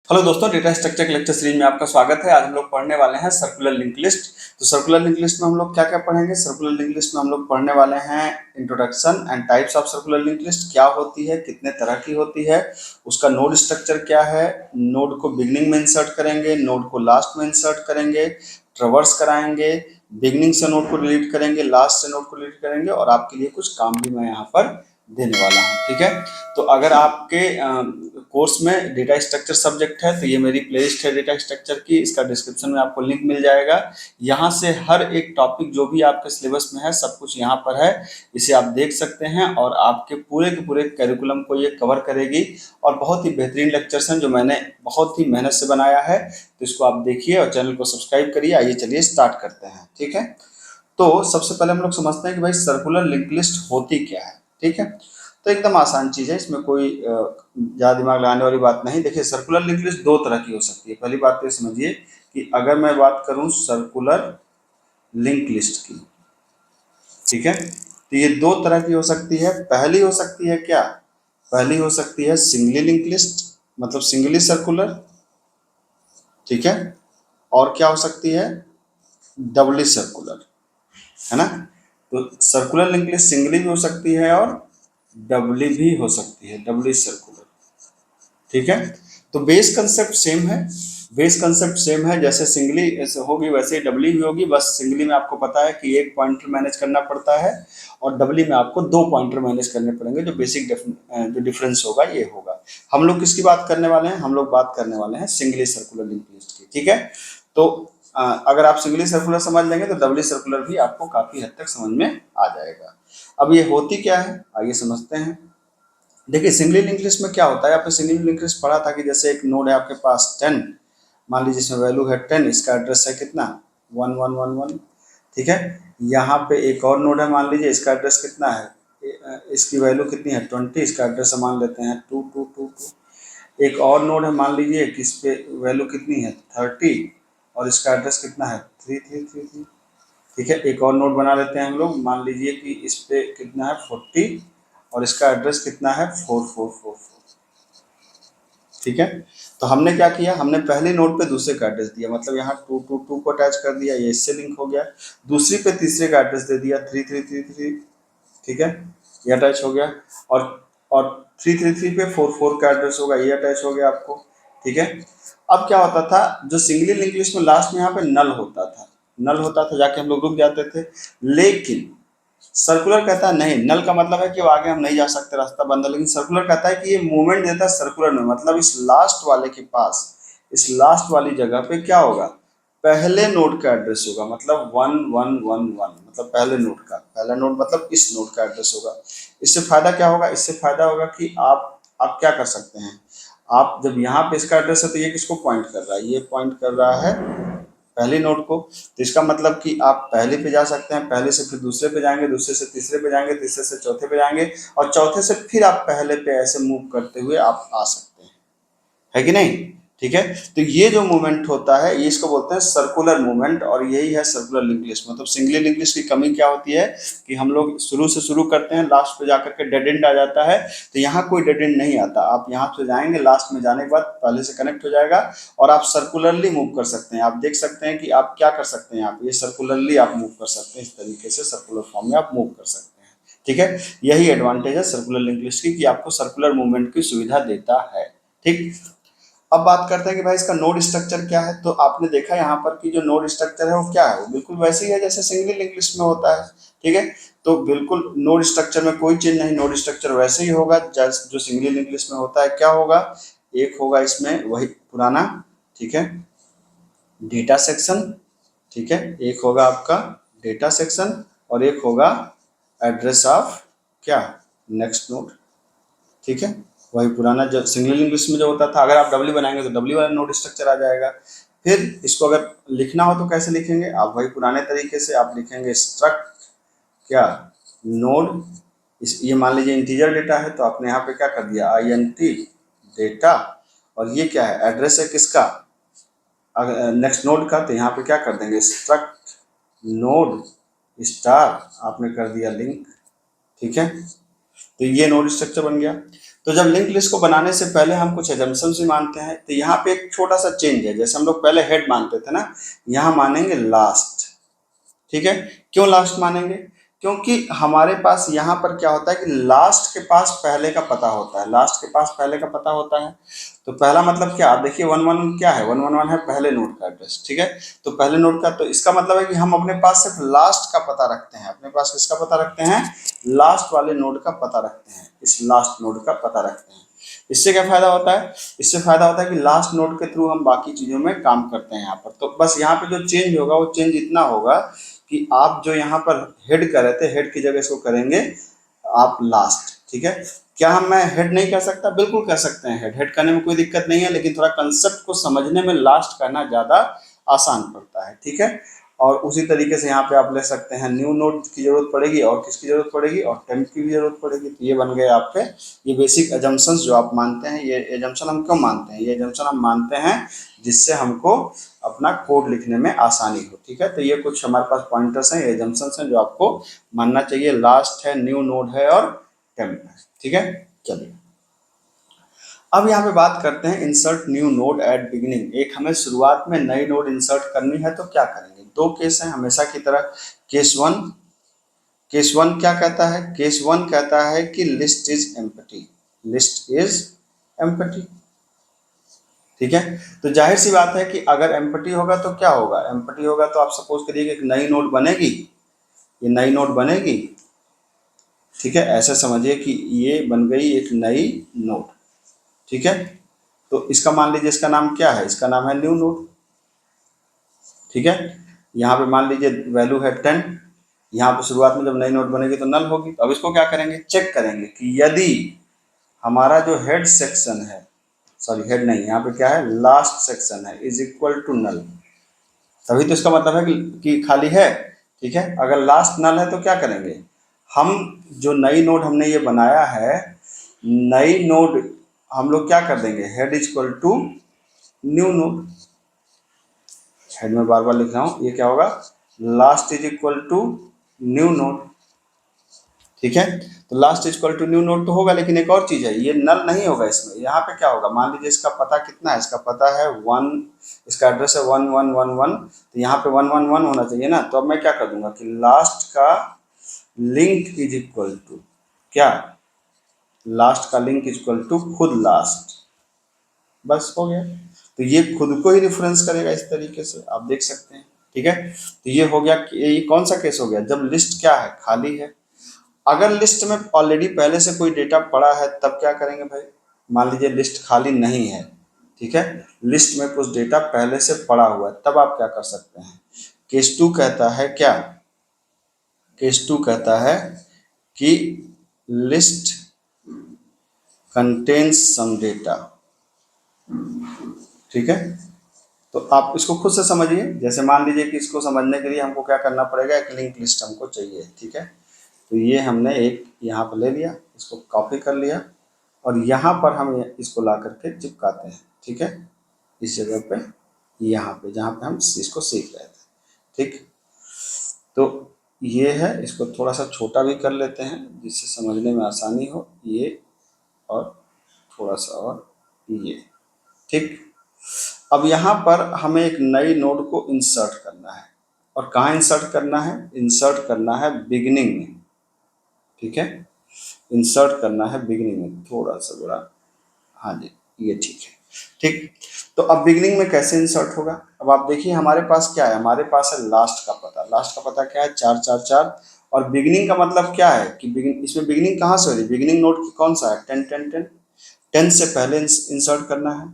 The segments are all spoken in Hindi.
हेलो दोस्तों, डेटा स्ट्रक्चर के लेक्चर सीरीज में आपका स्वागत है। आज हम लोग पढ़ने वाले हैं सर्कुलर लिंक लिस्ट। तो सर्कुलर लिंक लिस्ट में हम लोग क्या क्या पढ़ेंगे? सर्कुलर लिंक लिस्ट में हम लोग पढ़ने वाले हैं introduction and types of circular link list, क्या होती है, कितने तरह की होती है, उसका नोड स्ट्रक्चर क्या है, नोड को बिगनिंग में इंसर्ट करेंगे, नोड को लास्ट में इंसर्ट करेंगे, ट्रवर्स कराएंगे, बिगनिंग से नोड को डिलीट करेंगे, लास्ट से नोड को डिलीट करेंगे, और आपके लिए कुछ काम भी मैं यहाँ पर देने वाला हूँ। ठीक है, तो अगर आपके कोर्स में डेटा स्ट्रक्चर सब्जेक्ट है तो ये मेरी प्लेलिस्ट है डेटा स्ट्रक्चर की, इसका डिस्क्रिप्शन में आपको लिंक मिल जाएगा। यहाँ से हर एक टॉपिक जो भी आपके सिलेबस में है सब कुछ यहाँ पर है, इसे आप देख सकते हैं और आपके पूरे के पूरे करिकुलम को ये कवर करेगी। और बहुत ही बेहतरीन लेक्चर्स हैं जो मैंने बहुत ही मेहनत से बनाया है, तो इसको आप देखिए और चैनल को सब्सक्राइब करिए। आइए चलिए स्टार्ट करते हैं। ठीक है, तो सबसे पहले हम लोग समझते हैं कि भाई सर्कुलर लिंक लिस्ट होती क्या है। ठीक है, तो एकदम आसान चीज़ है, इसमें कोई ज़्यादा दिमाग लगाने वाली बात नहीं। देखिए, सर्कुलर लिंक लिस्ट दो तरह की हो सकती है। पहली बात तो ये समझिए कि अगर मैं बात करूं सर्कुलर लिंक लिस्ट की, ठीक है, तो ये दो तरह की हो सकती है। पहली हो सकती है क्या? पहली हो सकती है सिंगली लिंक लिस्ट, मतलब सिंगली सर्कुलर। ठीक है, और क्या हो सकती है? डबली सर्कुलर, है ना। तो सर्कुलर लिंक लिस्ट सिंगली भी हो सकती है और डबली भी हो सकती है, डबली सर्कुलर। ठीक है, तो बेस कंसेप्ट सेम है। बेस कंसेप्ट सेम है, जैसे सिंगली होगी वैसे ही डबली भी होगी। बस सिंगली में आपको पता है कि एक पॉइंटर मैनेज करना पड़ता है और डबली में आपको दो पॉइंटर मैनेज करने पड़ेंगे। जो बेसिक जो डिफरेंस होगा ये होगा। हम लोग किसकी बात करने वाले हैं? हम लोग बात करने वाले हैं सिंगली सर्कुलर लिंक लिस्ट की। ठीक है, तो अगर आप सिंगली सर्कुलर समझ लेंगे तो डबली सर्कुलर भी आपको काफी हद तक समझ में आ जाएगा। अब ये होती क्या है, आइए समझते हैं। देखिए, सिंगली लिंक लिस्ट में क्या होता है, आपने सिंगली लिंक लिस्ट पढ़ा था कि जैसे एक नोड है आपके पास 10, मान लीजिए इसमें वैल्यू है 10, इसका एड्रेस है कितना? 1111। ठीक है, यहाँ पे एक और नोड है, मान लीजिए इसका एड्रेस कितना है, इसकी वैल्यू कितनी है 20, इसका एड्रेस मान लेते हैं 2222। एक और नोड है, मान लीजिए कि इस पे वैल्यू कितनी है 30 और इसका एड्रेस कितना है 3333। ठीक है, एक और नोड बना लेते हैं हम लोग, मान लीजिए कि इस पे कितना है 40 और इसका एड्रेस कितना है 4444। ठीक है, तो हमने क्या किया, हमने पहले नोड पे दूसरे का एड्रेस दिया, मतलब यहाँ 222 को अटैच कर दिया, ये इससे लिंक हो गया। दूसरी पे तीसरे का एड्रेस दे दिया 3333। ठीक है, ये अटैच हो गया। और और 333 पे 44 का एड्रेस होगा, ये अटैच हो गया आपको। ठीक है, अब क्या होता था, जो सिंगली लिंक लिस्ट में लास्ट में यहाँ पे नल होता था, नल होता था, जाके हम लोग रुक जाते थे। लेकिन सर्कुलर कहता है नहीं, नल का मतलब है कि आगे हम नहीं जा सकते, रास्ता बंद है। लेकिन सर्कुलर कहता है कि ये मूवमेंट देता है सर्कुलर में, मतलब इस लास्ट वाले के पास, इस लास्ट वाली जगह पे क्या होगा, पहले नोड का एड्रेस होगा, मतलब 1111, मतलब पहले नोड का, पहला नोड मतलब इस नोड का एड्रेस होगा। इससे फायदा क्या होगा? इससे फायदा होगा कि आप क्या कर सकते हैं, आप जब यहाँ पे इसका एड्रेस है तो ये किसको पॉइंट कर रहा है? ये पॉइंट कर रहा है पहली नोड को। तो इसका मतलब कि आप पहले पे जा सकते हैं, पहले से फिर दूसरे पे जाएंगे, दूसरे से तीसरे पे जाएंगे, तीसरे से चौथे पे जाएंगे, और चौथे से फिर आप पहले पे ऐसे मूव करते हुए आप आ सकते हैं, है कि नहीं? ठीक है, तो ये जो मूवमेंट होता है ये इसको बोलते हैं सर्कुलर मूवमेंट, और यही है सर्कुलर लिंक लिस्ट। मतलब सिंगली लिंक लिस्ट की कमी क्या होती है कि हम लोग शुरू से शुरू करते हैं, लास्ट पे जाकर के डेड एंड आ जाता है। तो यहाँ कोई डेड एंड नहीं आता, आप यहाँ से जाएंगे, लास्ट में जाने के बाद पहले से कनेक्ट हो जाएगा और आप सर्कुलरली मूव कर सकते हैं। आप देख सकते हैं कि आप क्या कर सकते हैं, आप ये सर्कुलरली आप मूव कर सकते हैं, इस तरीके से सर्कुलर फॉर्म में आप मूव कर सकते हैं। ठीक है, यही एडवांटेज है सर्कुलर लिंक लिस्ट की कि आपको सर्कुलर मूवमेंट की सुविधा देता है। ठीक, अब बात करते हैं कि भाई इसका नोड स्ट्रक्चर क्या है। तो आपने देखा यहाँ पर कि जो नोड स्ट्रक्चर है वो क्या है, वो बिल्कुल वैसे ही है जैसे सिंगली लिंक लिस्ट में होता है। ठीक है, तो बिल्कुल नोड स्ट्रक्चर में कोई चेंज नहीं, नोड स्ट्रक्चर वैसे ही होगा जो सिंगली लिंक लिस्ट में होता है। क्या होगा, एक होगा इसमें वही पुराना, ठीक है, डेटा सेक्शन। ठीक है, एक होगा आपका डेटा सेक्शन और एक होगा एड्रेस ऑफ क्या, नेक्स्ट नोड। ठीक है, वही पुराना जो सिंगल लिंक लिस्ट में जो होता था। अगर आप डब्ल्यू बनाएंगे तो डब्ल्यू वाला नोड स्ट्रक्चर आ जाएगा। फिर इसको अगर लिखना हो तो कैसे लिखेंगे, आप वही पुराने तरीके से आप लिखेंगे स्ट्रक्ट क्या, नोड। इस ये मान लीजिए इंटीजर डेटा है तो आपने यहाँ पे क्या कर दिया, INT डेटा, और ये क्या है, एड्रेस है किसका, नेक्स्ट नोड का। तो यहाँ पे क्या कर देंगे, स्ट्रक्ट नोड स्टार, आपने कर दिया लिंक। ठीक है, तो ये नोड स्ट्रक्चर बन गया। तो जब लिंक लिस्ट को बनाने से पहले हम कुछ एजम्पशंस भी मानते हैं, तो यहाँ पे एक छोटा सा चेंज है। जैसे हम लोग पहले हेड मानते थे ना, यहाँ मानेंगे लास्ट। ठीक है, क्यों लास्ट मानेंगे? क्योंकि हमारे पास यहाँ पर क्या होता है कि लास्ट के पास पहले का पता होता है, लास्ट के पास पहले का पता होता है। तो पहला मतलब क्या, आप देखिए 111 क्या है, 111 है पहले नोड का एड्रेस। ठीक है, तो पहले नोड का, तो इसका मतलब है कि हम अपने पास सिर्फ लास्ट का पता रखते हैं। अपने पास किसका पता रखते हैं? लास्ट वाले नोड का पता रखते हैं, इस लास्ट नोड का पता रखते हैं। इससे क्या फायदा होता है? इससे फायदा होता है कि लास्ट नोड के थ्रू हम बाकी चीजों में काम करते हैं यहाँ पर। तो बस यहाँ पे जो चेंज होगा वो चेंज इतना होगा कि आप जो यहाँ पर हेड कर रहे थे, हेड की जगह इसको करेंगे आप लास्ट। ठीक है, क्या हम मैं हेड नहीं कर सकता? बिल्कुल कर सकते हैं, हेड हेड करने में कोई दिक्कत नहीं है, लेकिन थोड़ा कंसेप्ट को समझने में लास्ट करना ज्यादा आसान पड़ता है। ठीक है, और उसी तरीके से यहाँ पे आप ले सकते हैं न्यू नोड की जरूरत पड़ेगी, और किसकी जरूरत पड़ेगी? और टेम्प की भी जरूरत पड़ेगी। तो ये बन गए आपके ये बेसिक एजम्पशंस जो आप मानते हैं। ये एजम्पशन हम क्यों मानते हैं? ये एजम्पशन हम मानते हैं जिससे हमको अपना कोड लिखने में आसानी हो। ठीक है, तो ये कुछ हमारे पास पॉइंटर्स हैं, एजम्पशंस हैं जो आपको मानना चाहिए। लास्ट है, न्यू नोड है और टेम्प है। ठीक है, चलिए अब यहाँ पे बात करते हैं insert new node at beginning. एक हमें शुरुआत में नई नोड इंसर्ट करनी है तो क्या करेंगे? दो केस हैं हमेशा की तरह। केस वन, केस वन क्या कहता है? केस वन कहता है कि list is empty, list is empty. ठीक है, तो जाहिर सी बात है कि अगर एम्प्टी होगा तो क्या होगा? एम्प्टी होगा तो आप सपोज करिए कि एक नई नोड बनेगी, ये नई नोड बनेगी। ठीक है, ऐसे समझिए कि ये बन गई एक नई नोड। ठीक है, तो इसका मान लीजिए इसका नाम क्या है? इसका नाम है न्यू नोड। ठीक है, यहाँ पे मान लीजिए वैल्यू है 10। यहाँ पे शुरुआत में जब नई नोड बनेगी तो नल होगी। तो अब इसको क्या करेंगे? चेक करेंगे कि यदि हमारा जो हेड सेक्शन है, सॉरी हेड नहीं, यहाँ पे क्या है, लास्ट सेक्शन है, इज इक्वल टू नल, तभी तो इसका मतलब है कि खाली है। ठीक है, अगर लास्ट नल है तो क्या करेंगे? हम जो नई नोड हमने ये बनाया है, नई नोड हम लोग क्या कर देंगे? Head is equal to new node. Head में बार बार लिख रहा हूं, ये क्या होगा? Last is equal to new node. ठीक है, तो last is equal to new node तो होगा, लेकिन एक और चीज है, ये नल नहीं होगा इसमें। यहाँ पे क्या होगा? मान लीजिए इसका पता कितना है? इसका पता है 1, इसका एड्रेस है 1111, तो यहाँ पे 111 होना चाहिए ना। तो अब मैं क्या कर दूंगा कि लास्ट का लिंक इज इक्वल टू क्या? लास्ट का लिंक इज इक्वल टू खुद लास्ट। बस हो गया। तो ये खुद को ही रिफरेंस करेगा इस तरीके से, आप देख सकते हैं। ठीक है, तो ये हो गया कि ये कौन सा केस हो गया? जब लिस्ट क्या है? खाली है। अगर लिस्ट में ऑलरेडी पहले से कोई डेटा पड़ा है तब क्या करेंगे भाई? मान लीजिए लिस्ट खाली नहीं है। ठीक है, लिस्ट में कुछ डेटा पहले से पड़ा हुआ है, तब आप क्या कर सकते हैं? केस टू कहता है क्या? केस टू कहता है कि लिस्ट कंटेन्स सम डेटा। ठीक है, तो आप इसको खुद से समझिए। जैसे मान लीजिए कि इसको समझने के लिए हमको क्या करना पड़ेगा? एक लिंक लिस्ट हमको चाहिए। ठीक है, तो ये हमने एक यहाँ पर ले लिया, इसको कॉपी कर लिया, और यहाँ पर हम इसको ला करके चिपकाते हैं। ठीक है, इस जगह पे, यहाँ पे जहाँ पे हम इसको सीख रहे थे। ठीक, तो ये है, इसको थोड़ा सा छोटा भी कर लेते हैं जिससे समझने में आसानी हो। ये और थोड़ा सा और ये। ठीक, अब यहाँ पर हमें एक नई नोड को इंसर्ट करना है, और कहाँ इंसर्ट करना है? इंसर्ट करना है बिगिनिंग में। ठीक है, इंसर्ट करना है बिगिनिंग में, थोड़ा सा बड़ा, हाँ जी ये ठीक है। ठीक, तो अब बिगिनिंग में कैसे इंसर्ट होगा? अब आप देखिए हमारे पास क्या है? हमारे पास है लास्ट का पता। लास्ट का पता क्या है? 444। और बिगिनिंग का मतलब क्या है कि इसमें बिगिनिंग कहाँ से हो रही है? बिगिनिंग नोड की कौन सा है? 10 10 10। 10 से पहले इंसर्ट करना है,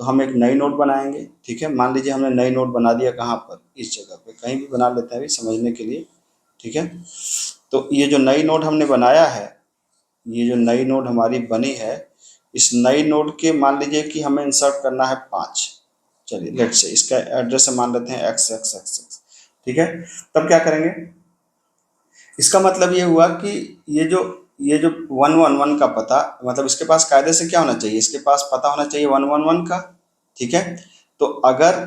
तो हम एक नई नोड बनाएंगे। ठीक है, मान लीजिए हमने नई नोड बना दिया, कहाँ पर? इस जगह पे, कहीं भी बना लेते हैं अभी समझने के लिए। ठीक है, तो ये जो नई नोड हमने बनाया है, ये जो नई नोड हमारी बनी है, इस नई नोड के मान लीजिए कि हमें इंसर्ट करना है 5। चलिए लेट से इसका एड्रेस मान लेते हैं x x x x। ठीक है, तब क्या करेंगे? इसका मतलब ये हुआ कि ये जो 111 का पता, मतलब इसके पास कायदे से क्या होना चाहिए? इसके पास पता होना चाहिए 111 का। ठीक है, तो अगर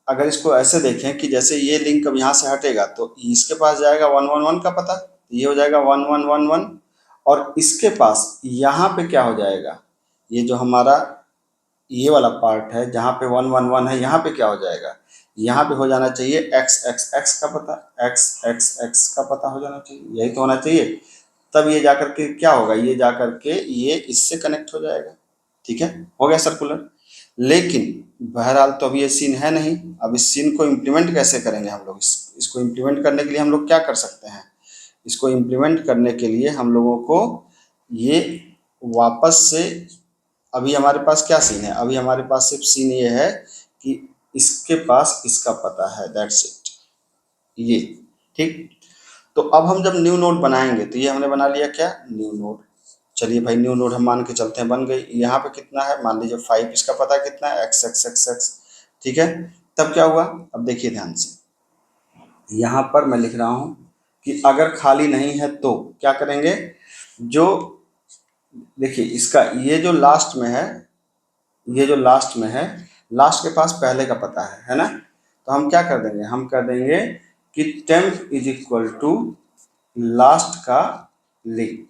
अगर इसको ऐसे देखें कि जैसे ये लिंक अब यहाँ से हटेगा तो इसके पास जाएगा 111 का पता, ये हो जाएगा 1111, और इसके पास यहाँ पे क्या हो जाएगा, ये जो हमारा ये वाला पार्ट है जहाँ पे 111 है, यहाँ पे क्या हो जाएगा, यहाँ पे हो जाना चाहिए एक्स एक्स एक्स का पता, एक्स एक्स एक्स का पता हो जाना चाहिए, यही तो होना चाहिए। तब ये जाकर के क्या होगा, ये जाकर के ये इससे कनेक्ट हो जाएगा। ठीक है, हो गया सर्कुलर। लेकिन बहरहाल तो अभी ये सीन है नहीं, अब इस सीन को इम्प्लीमेंट कैसे करेंगे हम लोग, इसको इम्प्लीमेंट करने के लिए हम लोग क्या कर सकते हैं, इसको इम्प्लीमेंट करने के लिए हम लोगों को ये वापस से, अभी हमारे पास क्या सीन है, अभी हमारे पास सिर्फ सीन ये है कि इसके पास इसका पता है, दैट्स इट, ये। ठीक, तो अब हम जब न्यू नोड बनाएंगे तो ये हमने बना लिया क्या, न्यू नोड। चलिए भाई न्यू नोड हम मान के चलते हैं, बन गई। यहाँ पे कितना है, मान लीजिए 5, इसका पता कितना है, एक्स एक्स एक्स एक्स। ठीक है, तब क्या हुआ, अब देखिए ध्यान से, यहाँ पर मैं लिख रहा हूँ कि अगर खाली नहीं है तो क्या करेंगे, जो देखिए इसका ये जो लास्ट में है, ये जो लास्ट में है, लास्ट के पास पहले का पता है ना, तो हम क्या कर देंगे, हम कर देंगे कि temp is equal to last का लिंक।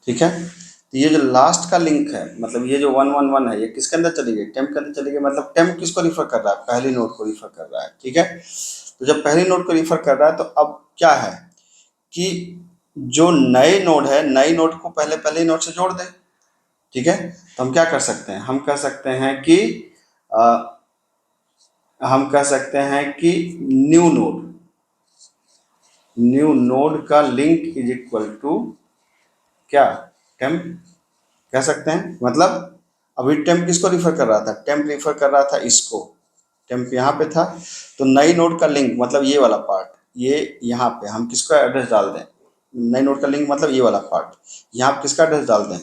ठीक है, तो ये जो लास्ट का लिंक है, मतलब ये जो 111 है, ये किसके अंदर चली गई, टेम्प के अंदर चली गई। मतलब टेम्प किसको रिफर कर रहा है, पहली नोड को रिफर कर रहा है। ठीक है, तो जब पहली नोड को रिफर कर रहा है तो अब क्या है कि जो नए नोड है, नई नोड को पहले पहले नोड से जोड़ दें। ठीक है, तो हम क्या कर सकते हैं, हम कह सकते हैं कि हम कह सकते हैं कि न्यू नोड का लिंक इज इक्वल टू क्या, टेम्प कह सकते हैं। मतलब अभी टेम्प किसको रिफर कर रहा था, टेम्प रिफर कर रहा था इसको, टेम्प यहाँ पे था, तो नई नोड का लिंक मतलब ये वाला पार्ट, ये यहाँ पे हम किसका एड्रेस डाल दें, नई नोड का लिंक मतलब ये वाला पार्ट, यहाँ पे किसका एड्रेस डाल दें,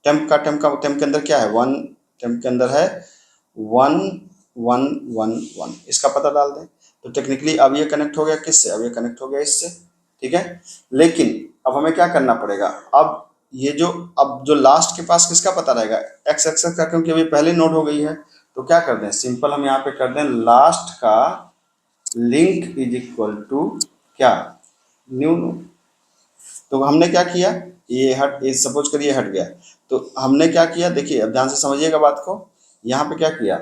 टेम्प के अंदर क्या है, टेम्प के अंदर है 1111, इसका पता डाल दें। तो टेक्निकली अब ये कनेक्ट हो गया किससे, अब ये कनेक्ट हो गया इससे। ठीक है, लेकिन अब हमें क्या करना पड़ेगा, अब ये जो अब जो लास्ट के पास किसका पता रहेगा, एक्स एक्स का, क्योंकि अभी पहले नोड हो गई है। तो क्या कर दें, सिंपल हम यहाँ पे कर दें लास्ट का लिंक इज इक्वल टू क्या, न्यू नोड। तो हमने क्या किया, ये सपोज करिए हट गया, तो हमने क्या किया, देखिए अब ध्यान से समझिएगा बात को। यहाँ पे क्या किया,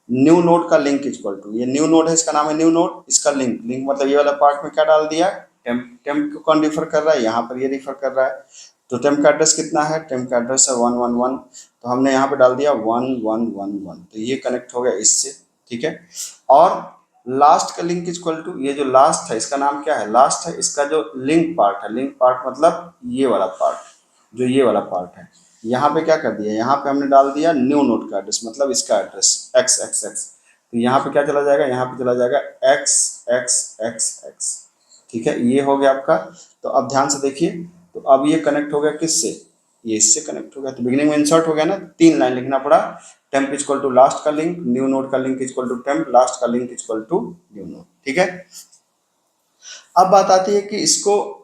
न्यू नोड का लिंक इज इक्वल टू, ये न्यू नोड है, इसका नाम है न्यू नोड, इसका लिंक, मतलब ये वाला पार्ट में क्या डाल दिया, टेम्प को कौन रिफर कर रहा है, यहाँ पर ये रिफर कर रहा है। तो टेम्प का एड्रेस कितना है, टेम्प का एड्रेस है 111, तो हमने यहाँ पे डाल दिया 1111, तो ये कनेक्ट हो गया इससे। ठीक है, और लास्ट का लिंक इक्वल टू, ये जो लास्ट है इसका नाम क्या है, लास्ट है, इसका जो लिंक पार्ट है, लिंक पार्ट मतलब ये वाला पार्ट, जो ये वाला पार्ट है, यहाँ पे क्या कर दिया, यहाँ पे हमने डाल दिया न्यू नोड का एड्रेस, मतलब इसका एड्रेस एक्स एक्स एक्स। तो यहाँ पे क्या चला जाएगा, यहाँ पे चला जाएगा एक्स एक्स एक्स एक्स। ठीक है, ये हो गया आपका। तो अब ध्यान से देखिए, तो अब ये कनेक्ट हो गया किससे, ये इससे कनेक्ट हो गया, तो बिगिनिंग में इंसर्ट हो गया ना, 3 लाइन लिखना पड़ा, टेम्प इक्वल टू लास्ट का लिंक, न्यू नोड का link equal to temp, last का link equal to new node. ठीक है, अब बात आती है कि इसको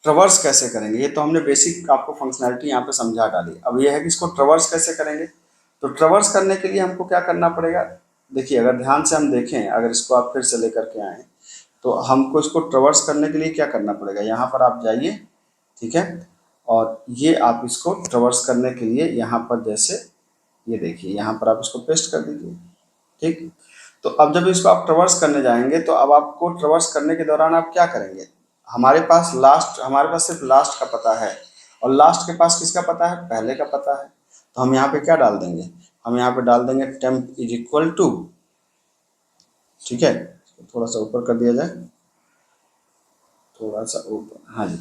ट्रवर्स कैसे करेंगे। ये तो हमने बेसिक आपको फंक्शनैलिटी यहाँ पे समझा डाली, अब ये है कि इसको ट्रवर्स कैसे करेंगे। तो ट्रवर्स करने के लिए हमको क्या करना पड़ेगा, देखिए अगर ध्यान से हम देखें, अगर इसको आप फिर से लेकर के आए, तो हमको इसको ट्रवर्स करने के लिए क्या करना पड़ेगा, यहाँ पर आप जाइए। ठीक है, और ये आप इसको ट्रवर्स करने के लिए यहाँ पर जैसे ये देखिए, यहाँ पर आप इसको पेस्ट कर दीजिए। ठीक, तो अब जब इसको आप ट्रवर्स करने जाएंगे, तो अब आपको ट्रवर्स करने के दौरान आप क्या करेंगे, हमारे पास सिर्फ लास्ट का पता है, और लास्ट के पास किसका पता है, पहले का पता है। तो हम यहाँ पे क्या डाल देंगे, हम यहाँ पे डाल देंगे टेम्प इज इक्वल टू, ठीक है, थोड़ा सा ऊपर कर दिया जाए, थोड़ा सा ऊपर, हाँ जी।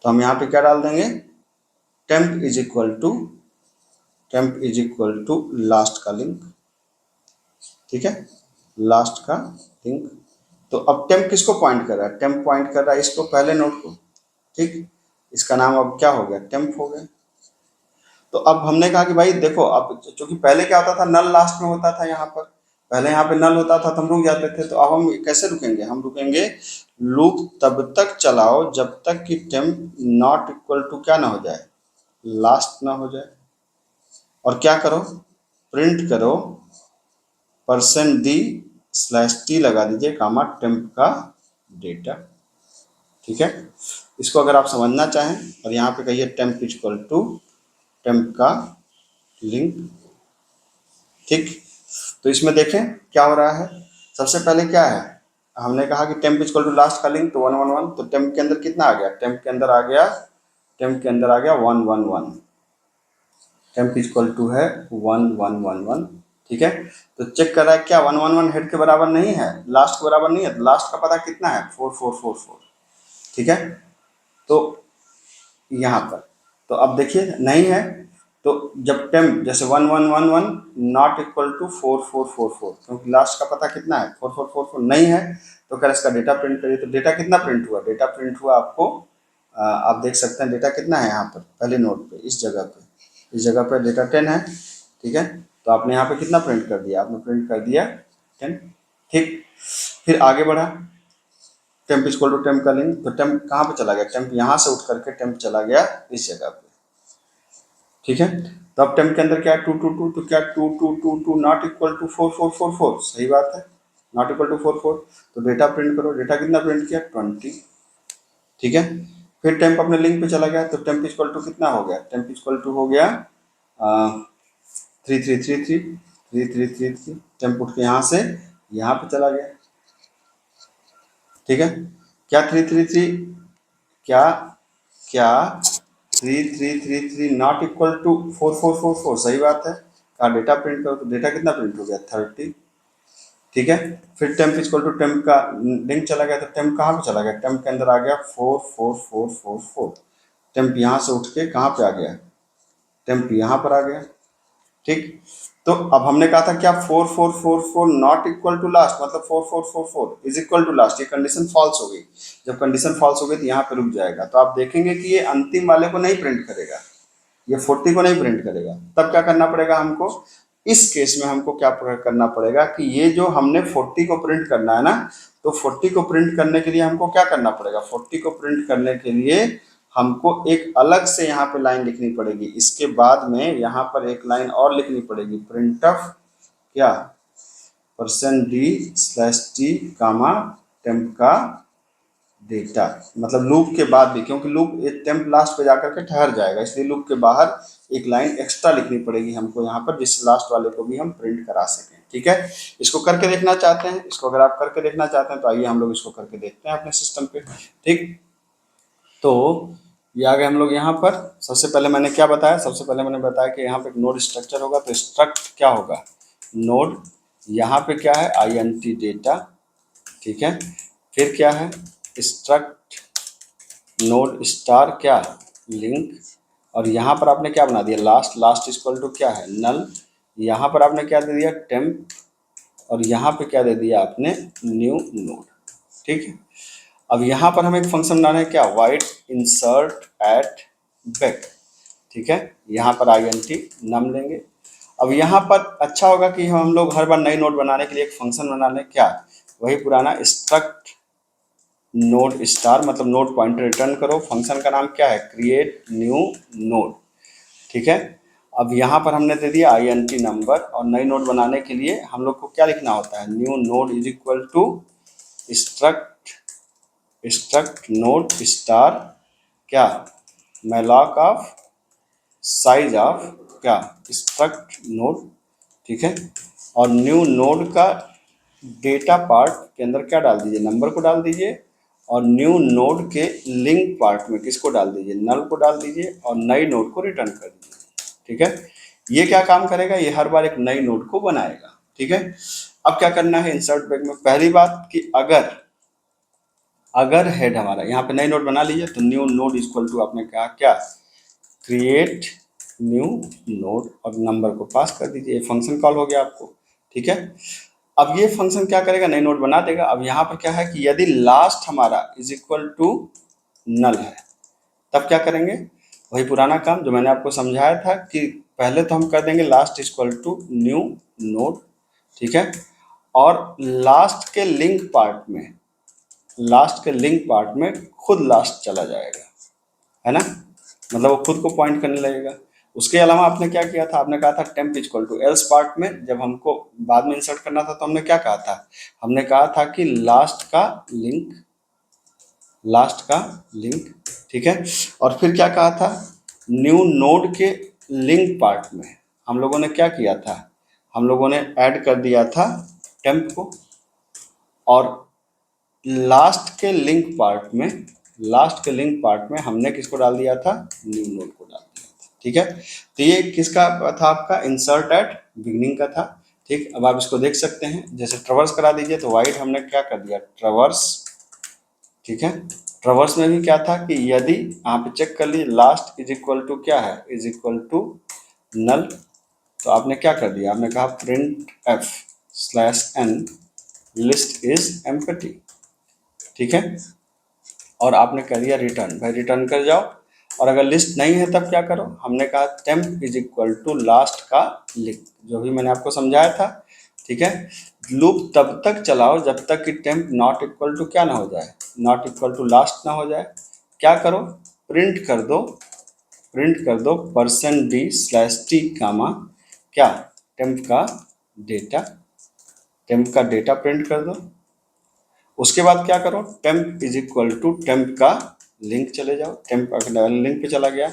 तो हम यहाँ पे क्या डाल देंगे, temp is equal to last का लिंक। ठीक है, लास्ट का लिंक। तो अब टेम्प किसको पॉइंट कर रहा है, टेम्प पॉइंट कर रहा है इसको, पहले नोड को। ठीक, इसका नाम अब क्या हो गया, टेम्प हो गया। तो अब हमने कहा कि भाई देखो, अब चूंकि पहले क्या होता था, नल लास्ट में होता था, यहाँ पर पहले यहाँ पे नल होता था तो हम रुक जाते थे। तो अब हम कैसे रुकेंगे, हम रुकेंगे, लूप तब तक चलाओ जब तक कि टेम्प नॉट इक्वल टू क्या ना हो जाए, लास्ट ना हो जाए। और क्या करो, प्रिंट करो %d/t लगा दीजिए, कामा टेम्प का डेटा। ठीक है, इसको अगर आप समझना चाहें और यहाँ पे कहिए टेम्प इक्वल टू टेम्प का लिंक, ठीक। तो इसमें देखें क्या हो रहा है। सबसे पहले क्या है, हमने कहा कि टेम्प इक्वल टू लास्ट का लिंक तो 111, तो टेम्प के अंदर कितना आ गया, टेम्प के अंदर आ गया 111, टेम्प इक्वल टू है 1111, ठीक है। तो चेक कर रहा है क्या 111 हेड के बराबर नहीं है, लास्ट के बराबर नहीं है, तो लास्ट का पता कितना है 4444, ठीक है। तो यहाँ पर तो अब देखिए नहीं है, तो जब टेम्प जैसे 1111 नॉट इक्वल टू 4444, क्योंकि लास्ट का पता कितना है 4444 नहीं है, तो अगर इसका डेटा प्रिंट करिए तो डेटा कितना प्रिंट हुआ, डेटा प्रिंट हुआ आपको आप देख सकते हैं डेटा कितना है यहाँ पर पहले नोट पे, इस जगह पे डेटा 10 है, ठीक है। तो आपने यहाँ पे कितना प्रिंट कर दिया, आपने प्रिंट कर दिया 10, ठीक। फिर आगे बढ़ा, टेम्प इक्वल टू टेम्प का लिंक, तो टेम्प कहाँ पे चला गया, टेम्प यहाँ से उठ करके टेम्प चला गया इस जगह पे, ठीक है। तो अब टेम्प के अंदर क्या है 222, तो क्या 2222 नॉट इक्वल टू 4444, सही बात है, नॉट इक्वल टू 44, तो डेटा प्रिंट करो, डेटा कितना प्रिंट किया 20, ठीक है। फिर टेम्प अपने लिंक पे चला गया, तो टेम्प इक्वल टू कितना हो गया, टेम्प इक्वल टू हो गया 3333, टेम्प उठ के यहाँ से यहाँ पे चला गया, ठीक है। क्या 333 क्या क्या 3333 नॉट इक्वल टू 4444, सही बात है, का डेटा प्रिंट करो तो डेटा कितना प्रिंट हो गया 30, ठीक है। फिर टेम्प इक्वल टू टेम्प का लिंक चला गया, तो टेम्प कहाँ पे चला गया, टेम्प के अंदर आ गया 44444, टेम्प यहाँ से उठ के कहाँ पे आ गया, टेम्प यहाँ पर आ गया, ठीक। तो अब हमने कहा था क्या 4444 नॉट इक्वल टू लास्ट, मतलब 4444 इज इक्वल टू लास्ट, ये कंडीशन फॉल्स हो गई। जब कंडीशन फॉल्स हो गई तो यहाँ पे रुक जाएगा, तो आप देखेंगे कि ये अंतिम वाले को नहीं प्रिंट करेगा, ये 40 को नहीं प्रिंट करेगा। तब क्या करना पड़ेगा हमको, इस केस में हमको क्या करना पड़ेगा कि ये जो हमने 40 को प्रिंट करना है ना, तो 40 को प्रिंट करने के लिए हमको क्या करना पड़ेगा, 40 को प्रिंट करने के लिए हमको एक अलग से यहाँ पे लाइन लिखनी पड़ेगी, इसके बाद में यहाँ पर एक लाइन और लिखनी पड़ेगी, प्रिंटफ क्या %d/t कामा टेम्प का डेटा, मतलब लूप के बाद भी, क्योंकि लूप टेम्प लास्ट पे जाकर के ठहर जाएगा, इसलिए लूप के बाहर एक लाइन एक्स्ट्रा लिखनी पड़ेगी हमको यहाँ पर, जिससे लास्ट वाले को भी हम प्रिंट करा सकें, ठीक है। इसको करके देखना चाहते हैं, इसको अगर आप करके देखना चाहते हैं तो आइए हम लोग इसको करके देखते हैं अपने सिस्टम पे, ठीक। तो ये आ गए हम लोग यहाँ पर। सबसे पहले मैंने क्या बताया, सबसे पहले मैंने बताया कि यहाँ पे एक नोड स्ट्रक्चर होगा, तो स्ट्रक्ट क्या होगा नोड, यहाँ पे क्या है INT डेटा, ठीक है। फिर क्या है स्ट्रक्ट नोड स्टार क्या लिंक, और यहाँ पर आपने क्या बना दिया लास्ट इक्वल टू क्या है नल, यहाँ पर आपने क्या दे दिया टेम्प, और यहाँ पे क्या दे दिया आपने न्यू नोड, ठीक है। अब यहाँ पर हम एक फंक्शन बना रहे हैं क्या वाइट इंसर्ट एट बैक, ठीक है। यहाँ पर INT नम लेंगे। अब यहाँ पर अच्छा होगा कि हम लोग हर बार नई नोड बनाने के लिए एक फंक्शन बना लें, क्या वही पुराना स्ट्रक्ट नोड स्टार, मतलब नोड पॉइंटर रिटर्न करो, फंक्शन का नाम क्या है क्रिएट न्यू नोड, ठीक है। अब यहाँ पर हमने दे दिया INT नंबर, और नई नोड बनाने के लिए हम लोग को क्या लिखना होता है new node is equal to struct node star क्या मैलॉक ऑफ साइज ऑफ क्या स्ट्रक्ट नोड, ठीक है। और न्यू नोड का डेटा पार्ट के अंदर क्या डाल दीजिए नंबर को डाल दीजिए, और न्यू नोड के लिंक पार्ट में किसको डाल दीजिए नल को डाल दीजिए, और नई नोड को रिटर्न कर दीजिए, ठीक है। ये क्या काम करेगा, ये हर बार एक नई नोड को बनाएगा, ठीक है। अब क्या करना है इंसर्ट बैक में, पहली बात कि अगर हेड हमारा यहाँ पे नई नोड बना लीजिए, तो न्यू नोड इक्वल टू आपने कहा क्या क्रिएट न्यू नोड, और नंबर को पास कर दीजिए, फंक्शन कॉल हो गया आपको, ठीक है। अब ये फंक्शन क्या करेगा नई नोड बना देगा। अब यहाँ पर क्या है कि यदि लास्ट हमारा इज इक्वल टू नल है, तब क्या करेंगे वही पुराना काम जो मैंने आपको समझाया था कि पहले तो हम कर देंगे last equal to new node, ठीक है। और लास्ट के लिंक पार्ट में खुद लास्ट चला जाएगा, है ना, मतलब वो खुद को पॉइंट करने लगेगा। उसके अलावा आपने क्या किया था, आपने कहा था temp equal to else part में, जब हमको बाद में इंसर्ट करना था तो हमने क्या कहा था, हमने कहा था कि लास्ट का लिंक ठीक है। और फिर क्या कहा था, न्यू नोड के लिंक पार्ट में हम लोगों ने क्या किया था, हम लोगों ने ऐड कर दिया था टेम्प को, और लास्ट के लिंक पार्ट में हमने किसको डाल दिया था, न्यू नोड को डाल दिया था। ठीक है, तो ये किसका था, आपका इंसर्ट एट बिगनिंग का था। ठीक, अब आप इसको देख सकते हैं, जैसे ट्रवर्स करा दीजिए, तो वाइड हमने क्या कर दिया, ट्रवर्स। ठीक है, ट्रवर्स में भी क्या था कि यदि आप चेक कर लीजिए, लास्ट इज इक्वल टू क्या है, इज इक्वल टू नल, तो आपने क्या कर दिया, आपने कहा printf slash n list is empty. ठीक है, और आपने कर दिया रिटर्न, भाई रिटर्न कर जाओ, और अगर लिस्ट नहीं है तब क्या करो, हमने कहा temp is equal to last का लिंक, जो भी मैंने आपको समझाया था। ठीक है, लूप तब तक चलाओ जब तक कि टेम्प नॉट इक्वल टू क्या ना हो जाए, नॉट इक्वल टू लास्ट ना हो जाए। क्या करो, प्रिंट कर दो %d/t कामा क्या, टेम्प का डेटा प्रिंट कर दो। उसके बाद क्या करो, temp is equal to temp का लिंक चले जाओ, टेम्प का लिंक पे चला गया,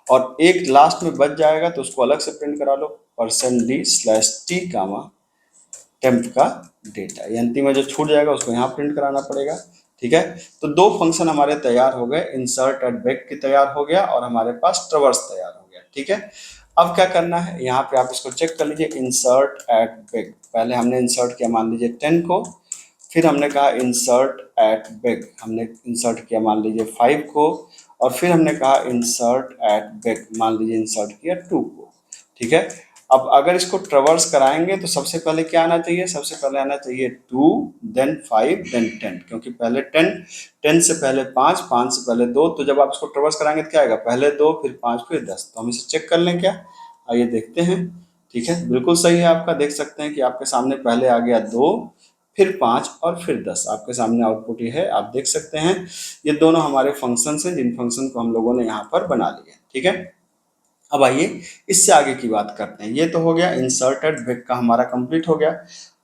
और एक लास्ट में बच जाएगा तो उसको अलग से प्रिंट करा लो, %d/t कामा टेम्प का डेटा, यानी में जो छूट जाएगा उसको यहाँ प्रिंट कराना पड़ेगा। ठीक है, तो दो फंक्शन हमारे तैयार हो गए, इंसर्ट एट बैक की तैयार हो गया, और हमारे पास ट्रवर्स तैयार हो गया। ठीक है, अब क्या करना है, यहाँ पे आप इसको चेक कर लीजिए, इंसर्ट एट बैक, पहले हमने इंसर्ट किया मान लीजिए 10 को, फिर हमने कहा इंसर्ट एट बैक, हमने इंसर्ट किया मान लीजिए 5 को, और फिर हमने कहा इंसर्ट एट बैक, मान लीजिए इंसर्ट किया 2 को। ठीक है, अब अगर इसको ट्रवर्स कराएंगे तो सबसे पहले क्या आना चाहिए, सबसे पहले आना चाहिए 2, देन 5, देन 10, क्योंकि पहले 10 से पहले 5, 5 से पहले 2, तो जब आप इसको ट्रवर्स कराएंगे तो क्या आएगा, पहले 2 फिर 5 फिर 10। तो हम इसे चेक कर लें क्या, आइए देखते हैं। ठीक है, बिल्कुल सही है आपका, देख सकते हैं कि आपके सामने पहले आ गया 2, फिर 5 और फिर 10, आपके सामने आउटपुट ये है, आप देख सकते हैं। ये दोनों हमारे फंक्शन हैं, जिन फंक्शन को हम लोगों ने यहाँ पर बना लिया। ठीक है, अब आइए इससे आगे की बात करते हैं। ये तो हो गया इंसर्टेड बैक का हमारा कंप्लीट हो गया।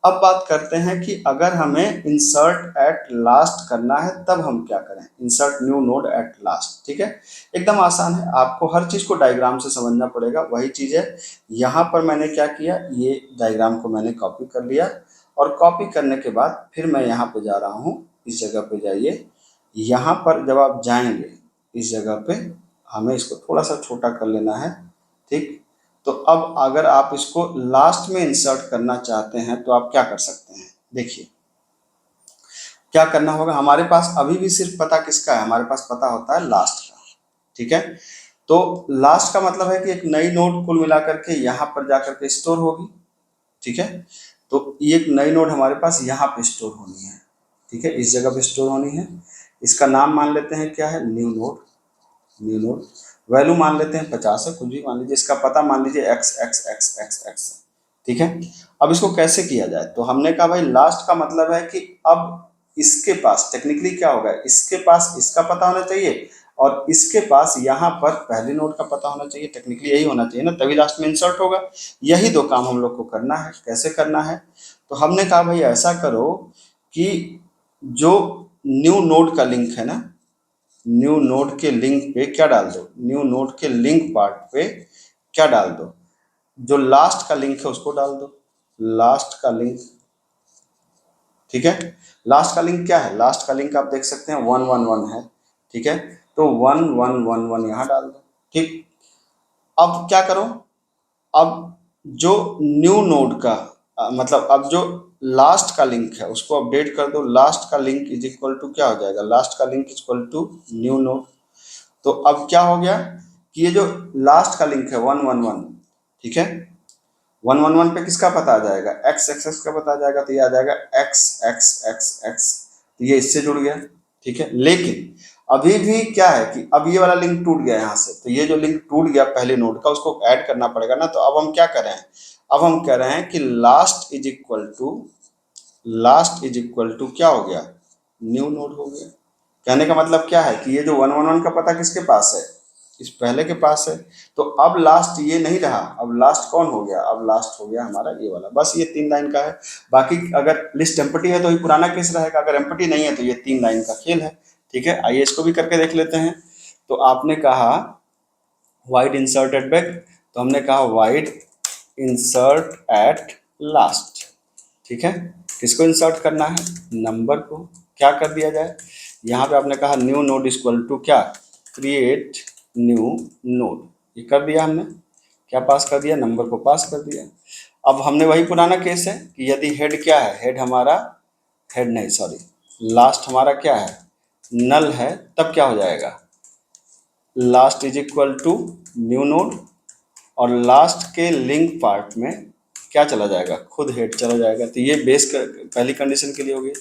अब बात करते हैं कि अगर हमें इंसर्ट एट लास्ट करना है तब हम क्या करें, insert new node at last. ठीक है, एकदम आसान है, आपको हर चीज को डायग्राम से समझना पड़ेगा। वही चीज है, यहाँ पर मैंने क्या किया, ये डायग्राम को मैंने कॉपी कर लिया, और कॉपी करने के बाद फिर मैं यहाँ पे जा रहा हूँ, इस जगह पे जाइए। यहाँ पर जब आप जाएंगे इस जगह पे, हमें इसको थोड़ा सा छोटा कर लेना है। ठीक, तो अब अगर आप इसको लास्ट में इंसर्ट करना चाहते हैं तो आप क्या कर सकते हैं, देखिए क्या करना होगा। हमारे पास अभी भी सिर्फ पता किसका है, हमारे पास पता होता है लास्ट का। ठीक है, तो लास्ट का मतलब है कि एक नई नोड कुल मिलाकर के यहाँ पर जाकर के स्टोर होगी। ठीक है, तो ये एक नई नोड हमारे पास यहाँ पे स्टोर होनी है। ठीक है, इस जगह पे स्टोर होनी है, इसका नाम मान लेते हैं क्या है, न्यू नोड। वैल्यू मान लेते हैं 50 है, कुछ भी मान लीजिए, इसका पता मान लीजिए x x x x x। ठीक है, अब इसको कैसे किया जाए, तो हमने कहा भाई लास्ट का मतलब है कि अब इसके पास टेक्निकली क्या होगा, इसके पास इसका पता होना चाहिए, और इसके पास यहाँ पर पहली नोड का पता होना चाहिए, टेक्निकली यही होना चाहिए ना, तभी लास्ट में इंसर्ट होगा। यही दो काम हम लोग को करना है। कैसे करना है, तो हमने कहा भाई ऐसा करो कि जो न्यू नोड का लिंक है ना, न्यू नोड के लिंक पे क्या डाल दो, न्यू नोड के लिंक पार्ट पे क्या डाल दो, जो लास्ट का लिंक है उसको डाल दो, लास्ट का लिंक। ठीक है, लास्ट का लिंक क्या है, लास्ट का लिंक आप देख सकते हैं 111 है। ठीक है, तो 1111 यहाँ डाल दो। ठीक, अब क्या करो, अब जो न्यू नोड का मतलब अब जो लास्ट का लिंक है उसको अपडेट कर दो, लास्ट का लिंक इज इक्वल टू क्या हो जाएगा, लास्ट का link is equal to new node. तो अब क्या हो गया कि ये जो लास्ट का लिंक है 111, ठीक है, 111 पे किसका पता आ जाएगा, एक्स एक्स एक्स का पता आ जाएगा, तो ये आ जाएगा एक्स एक्स एक्स एक्स, तो ये इससे जुड़ गया। ठीक है, लेकिन अभी भी क्या है कि अब ये वाला लिंक टूट गया यहाँ से, तो ये जो लिंक टूट गया पहले नोड का उसको ऐड करना पड़ेगा ना। तो अब हम क्या कर रहे हैं, अब हम कह रहे हैं कि लास्ट इज इक्वल टू क्या हो गया, न्यू नोड हो गया। कहने का मतलब क्या है कि ये जो 111 का पता किसके पास है, इस पहले के पास है, तो अब लास्ट ये नहीं रहा, अब लास्ट कौन हो गया, अब लास्ट हो गया हमारा ये वाला। बस ये 3 लाइन का है, बाकी अगर लिस्ट एम्प्टी है तो ये पुराना केस रहेगा, अगर एम्प्टी नहीं है तो ये 3 लाइन का खेल है। ठीक है, आइए इसको भी करके देख लेते हैं। तो आपने कहा वाइड इंसर्ट एट बैक, तो हमने कहा वाइड इंसर्ट एट लास्ट। ठीक है, किसको इंसर्ट करना है? नंबर को। क्या कर दिया जाए? यहाँ पे आपने कहा न्यू नोड इक्वल टू क्या? Create new node. ये कर दिया हमने। क्या पास कर दिया? नंबर को पास कर दिया। अब हमने वही पुराना केस है कि यदि हेड क्या है, हेड हमारा, हेड नहीं सॉरी, लास्ट हमारा क्या है? नल है, तब क्या हो जाएगा? Last is equal to new node, और लास्ट के लिंक पार्ट में क्या चला जाएगा? खुद हेड चला जाएगा। तो ये बेस पहली कंडीशन के लिए हो गई।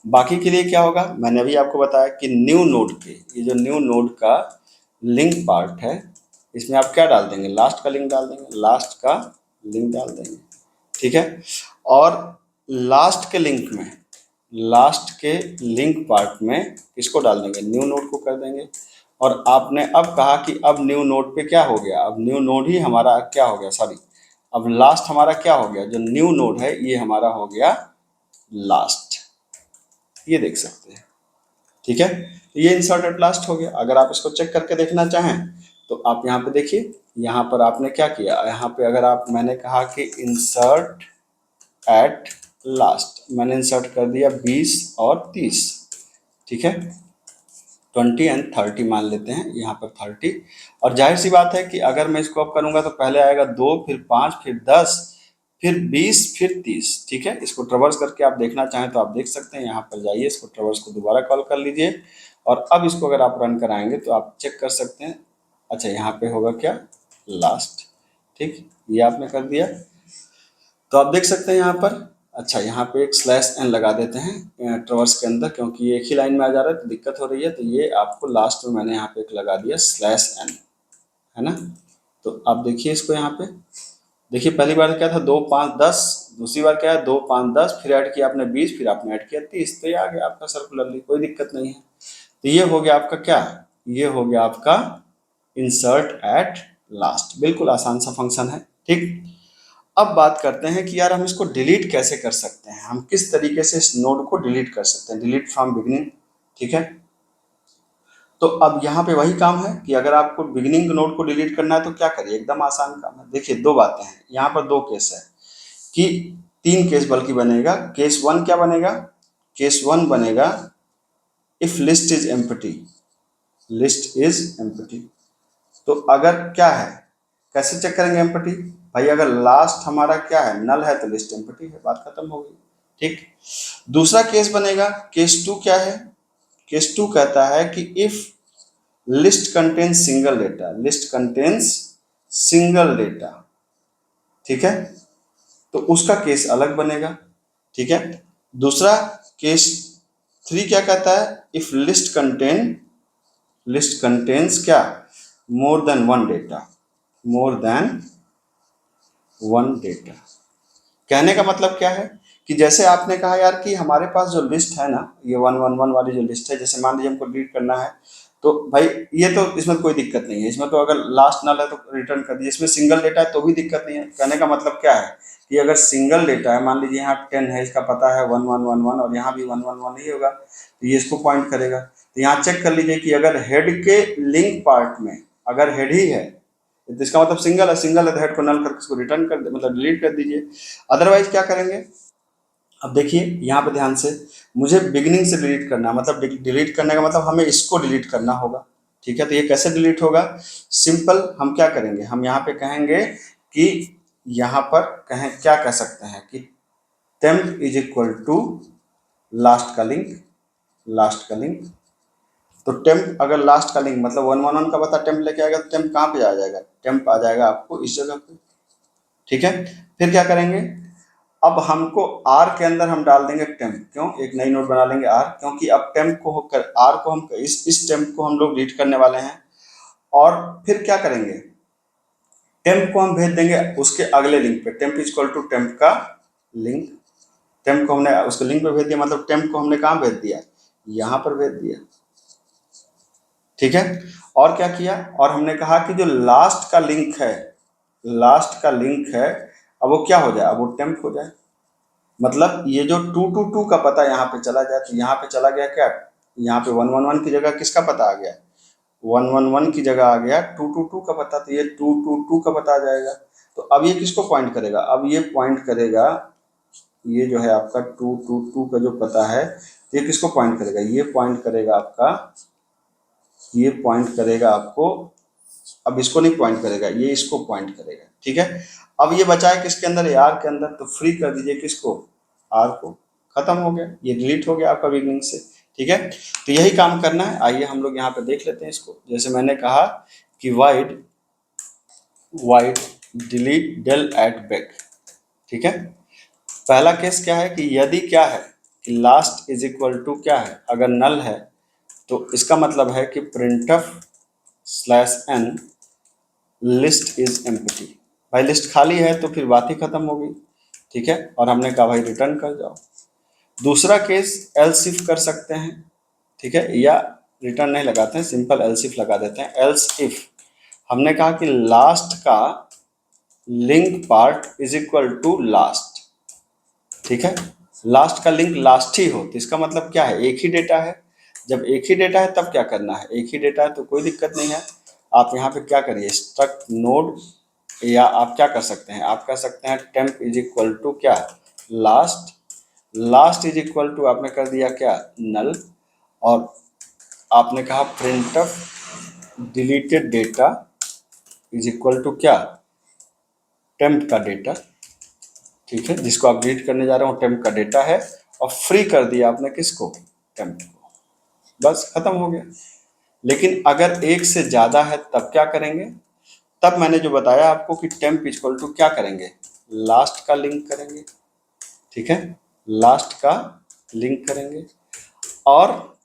बाकी के लिए क्या होगा? मैंने अभी आपको बताया कि न्यू नोड के, ये जो न्यू नोड का लिंक पार्ट है, इसमें आप क्या डाल देंगे? लास्ट का लिंक डाल देंगे, लास्ट का लिंक डाल देंगे। ठीक है, और लास्ट के लिंक में, लास्ट के लिंक पार्ट में किसको डाल देंगे? न्यू नोड को कर देंगे। और आपने अब कहा कि अब न्यू नोड पे क्या हो गया? अब न्यू नोड ही हमारा क्या हो गया? सॉरी, अब लास्ट हमारा क्या हो गया? जो न्यू नोड है ये हमारा हो गया लास्ट। ये देख सकते हैं। ठीक है, तो ये इंसर्ट एट लास्ट हो गया। अगर आप इसको चेक करके देखना चाहें तो आप यहाँ पे देखिए, यहाँ पर आपने क्या किया? यहाँ पे अगर आप, मैंने कहा कि इंसर्ट एट लास्ट, मैंने इंसर्ट कर दिया 20 और 30। ठीक है, 20 एंड 30 मान लेते हैं, यहाँ पर 30। और जाहिर सी बात है कि अगर मैं इसको अब करूँगा तो पहले आएगा 2, फिर 5, फिर 10, फिर 20, फिर 30। ठीक है, इसको ट्रेवर्स करके आप देखना चाहें तो आप देख सकते हैं। यहाँ पर जाइए, इसको ट्रेवर्स को दोबारा कॉल कर लीजिए, और अब इसको अगर आप रन कराएंगे तो आप चेक कर सकते हैं। अच्छा, यहाँ पे होगा क्या? लास्ट। ठीक, ये आपने कर दिया तो आप देख सकते हैं यहाँ पर। अच्छा, यहाँ पे एक स्लैश एन लगा देते हैं ट्रेवर्स के अंदर, क्योंकि ये एक ही लाइन में आ जा रहा है तो दिक्कत हो रही है। तो ये आपको लास्ट में मैंने यहाँ पे एक लगा दिया स्लैश एन, है ना। तो आप देखिए इसको यहाँ पे, देखिए पहली बार क्या था? 2, 5, 10, दूसरी बार क्या है? 2, 5, 10, फिर ऐड किया आपने 20, फिर आपने ऐड किया 30, तो ये आ गया आपका सर्कुलरली, कोई दिक्कत नहीं है। तो ये हो गया आपका क्या? ये हो गया आपका इंसर्ट एट लास्ट। बिल्कुल आसान सा फंक्शन है। ठीक, अब बात करते हैं कि यार हम इसको डिलीट कैसे कर सकते हैं, हम किस तरीके से इस नोड को डिलीट कर सकते हैं, डिलीट फ्रॉम बिगिनिंग। ठीक है, तो अब यहाँ पे वही काम है कि अगर आपको बिगिनिंग नोड को डिलीट करना है तो क्या करिए, एकदम आसान काम है। देखिए दो बातें हैं यहाँ पर, दो केस है कि 3 केस बल्कि बनेगा। केस 1 क्या बनेगा? केस 1 बनेगा if list is empty, list is empty. तो अगर क्या है, कैसे चेक करेंगे एम्प्टी? भाई अगर लास्ट हमारा क्या है? नल है, तो लिस्ट एम्प्टी है, बात खत्म हो गई। ठीक, दूसरा केस बनेगा, केस 2 क्या है? केस 2 कहता है कि if list contains single data, list contains single data. ठीक है, तो उसका केस अलग बनेगा। ठीक है, दूसरा केस 3 क्या कहता है? If list contain, list contains क्या? More than one data, more than one data. कहने का मतलब क्या है कि जैसे आपने कहा यार कि हमारे पास जो लिस्ट है ना, ये 111 वाली जो लिस्ट है, जैसे मान लीजिए हमको डिलीट करना है, तो भाई ये तो इसमें कोई दिक्कत नहीं है, इसमें तो अगर लास्ट नल है तो रिटर्न कर दिए, इसमें सिंगल डेटा है तो भी दिक्कत नहीं है। कहने का मतलब क्या है कि अगर सिंगल डेटा है, मान लीजिए यहाँ 10 है, इसका पता है 1111 और यहाँ भी 111 ही होगा, तो ये इसको पॉइंट करेगा। तो यहाँ चेक कर लीजिए कि अगर हेड के लिंक पार्ट में अगर हेड ही है तो इसका मतलब सिंगल है, सिंगल है तो हेड को नल करके इसको रिटर्न कर दे, मतलब डिलीट कर दीजिए। अदरवाइज क्या करेंगे? अब देखिए यहाँ पे ध्यान से, मुझे बिगिनिंग से डिलीट करना है, मतलब डिलीट करने का मतलब हमें इसको डिलीट करना होगा। ठीक है, तो ये कैसे डिलीट होगा? सिंपल, हम क्या करेंगे, हम यहाँ पे कहेंगे कि यहाँ पर कहें, क्या कह सकते हैं कि temp is equal to last का लिंक, लास्ट का लिंक। तो टेम्प अगर लास्ट का लिंक मतलब 111 का पता टेम्प लेके आएगा, तो टेम्प कहाँ पे आ जाएगा? टेम्प आ जाएगा आपको इस जगह पे। ठीक है, फिर क्या करेंगे? अब हमको आर के अंदर हम डाल देंगे टेम्प। क्यों? एक नई नोट बना लेंगे आर, क्योंकि अब टेम्प को होकर आर को हम इस टेम्प को हम लोग रीड करने वाले हैं। और फिर क्या करेंगे? टेम्प को हम भेज देंगे उसके अगले लिंक पे, टेम्प इक्वल टू टेम्प का लिंक। टेम्प को हमने उसके लिंक पे भेज दिया, मतलब टेम्प को हमने कहाँ भेज दिया? यहाँ पर भेज दिया। ठीक है, और क्या किया? और हमने कहा कि जो लास्ट का लिंक है, लास्ट का लिंक है, अब वो क्या हो जाए? अब वो टेम्प हो जाए। मतलब ये जो 222 का पता यहाँ पे चला जाए, तो यहाँ पे चला गया क्या? यहाँ पे 111 की जगह किसका पता आ गया? 111 की जगह आ गया 222 का पता, तो ये 222 का पता आ जाएगा। तो अब ये किसको पॉइंट करेगा, अब ये पॉइंट करेगा, ये जो है आपका 222 का जो पता है ये किसको पॉइंट करेगा, ये पॉइंट करेगा आपका, ये पॉइंट करेगा आपको, अब इसको नहीं पॉइंट करेगा, ये इसको पॉइंट करेगा। ठीक है, अब ये बचा है किसके अंदर, ए आर के अंदर, तो फ्री कर दीजिए किसको, आर को, खत्म हो गया, ये डिलीट हो गया आपका बिगनिंग से। ठीक है, तो यही काम करना है। आइए हम लोग यहाँ पे देख लेते हैं इसको। जैसे मैंने कहा कि void void delete del at back. ठीक है, पहला केस क्या है कि यदि क्या है कि लास्ट इज इक्वल टू क्या है, अगर नल है तो इसका मतलब है कि printf slash n list is empty. भाई लिस्ट खाली है तो फिर बात ही खत्म हो गई। ठीक है, और हमने कहा भाई रिटर्न कर जाओ। दूसरा केस एल्स इफ कर सकते हैं। ठीक है, या रिटर्न नहीं लगाते हैं, सिंपल एल्स इफ लगा देते हैं। एल्स इफ हमने कहा कि लास्ट का link part is equal to last. ठीक है, लास्ट का लिंक लास्ट ही हो, तो इसका मतलब क्या है, एक ही डेटा है। जब एक ही डेटा है तब क्या करना है, एक ही डेटा है तो कोई दिक्कत नहीं है। आप यहाँ पे क्या करिए, स्ट्रक्ट नोड, या आप क्या कर सकते हैं, आप कह सकते हैं टेम्प इज इक्वल टू क्या, last, last is equal to आपने कर दिया क्या, नल, और आपने कहा printf deleted data is equal to क्या, टेम्प का डेटा। ठीक है, जिसको आप डिलीट करने जा रहे हो टेम्प का डेटा है, और फ्री कर दिया आपने किसको, टेम्प को, बस खत्म हो गया। लेकिन अगर एक से ज़्यादा है तब क्या करेंगे, तब मैंने जो बताया आपको कि टेम्प इक्वल टू क्या करेंगे, लास्ट का लिंक करेंगे। ठीक है, लास्ट का लिंक करेंगे, और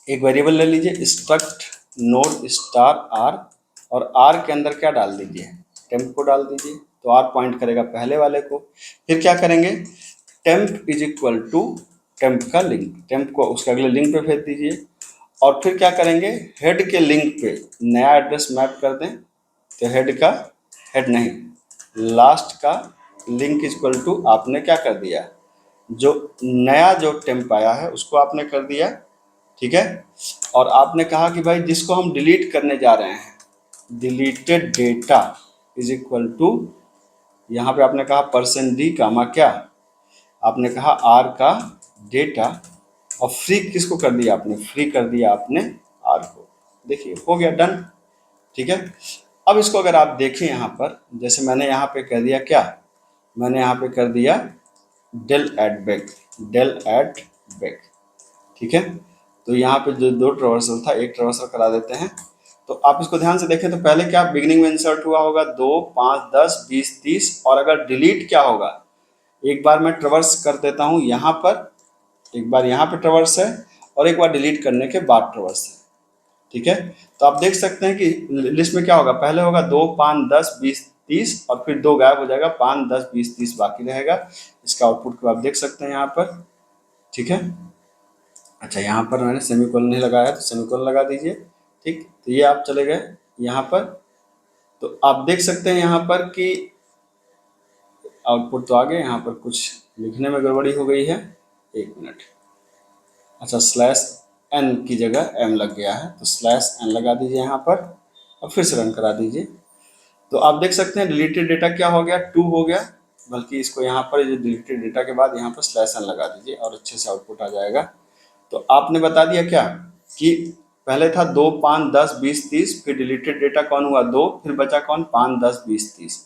एक वेरिएबल ले लीजिए स्ट्रक्ट नोड स्टार आर, और आर के अंदर क्या डाल दीजिए, टेम्प को डाल दीजिए, तो आर पॉइंट करेगा पहले वाले को। फिर क्या करेंगे, temp is equal to temp का लिंक, टेम्प को उसके अगले लिंक पे भेज दीजिए, और फिर क्या करेंगे, हेड के लिंक पे नया एड्रेस मैप कर दें, तो हेड का, हेड नहीं, लास्ट का लिंक इज इक्वल टू आपने क्या कर दिया, जो नया जो टेम्प आया है उसको आपने कर दिया। ठीक है, और आपने कहा कि भाई जिसको हम डिलीट करने जा रहे हैं, deleted data is equal to, यहाँ पे आपने कहा %d कामा क्या, आपने कहा आर का डेटा, और फ्री किसको कर दिया आपने, फ्री कर दिया आपने आर को। देखिए हो गया डन। ठीक है, अब इसको अगर आप देखें यहाँ पर, जैसे मैंने यहाँ पे कर दिया क्या, मैंने यहाँ पे कर दिया del at back, del at back. ठीक है, तो यहाँ पे जो दो ट्रावर्सल था, एक ट्रावर्सल करा देते हैं। तो आप इसको ध्यान से देखें तो पहले क्या बिगिनिंग में इंसर्ट हुआ होगा, 2 5 10 20 30, और अगर डिलीट क्या होगा, एक बार मैं ट्रावर्स कर देता हूँ यहाँ पर, एक बार यहाँ पे ट्रावर्स है, और एक बार डिलीट करने के बाद ट्रावर्स है। ठीक है, तो आप देख सकते हैं कि लिस्ट में क्या होगा, पहले होगा 2 5 10 20 30, और फिर 2 गायब हो जाएगा, 5 10 20 30 बाकी रहेगा। इसका आउटपुट को आप देख सकते हैं यहाँ पर। ठीक है, अच्छा यहाँ पर मैंने सेमीकोलन नहीं लगाया तो सेमीकोलन लगा दीजिए। ठीक, तो ये आप चले गए यहाँ पर, तो आप देख सकते हैं यहाँ पर कि आउटपुट तो आ गए, यहाँ पर कुछ लिखने में गड़बड़ी हो गई है, एक मिनट। अच्छा स्लैश एन की जगह एम लग गया है, तो स्लैश एन लगा दीजिए यहाँ पर, और फिर से रन करा दीजिए। तो आप देख सकते हैं डिलीटेड डेटा क्या हो गया, 2 हो गया, बल्कि इसको यहाँ पर जो डिलीटेड डेटा के बाद यहाँ पर स्लैश एन लगा दीजिए और अच्छे से आउटपुट आ जाएगा। तो आपने बता दिया क्या कि पहले था 2 5 10 20 30, फिर डिलीटेड डेटा कौन हुआ 2, फिर बचा कौन 5 10 20 30।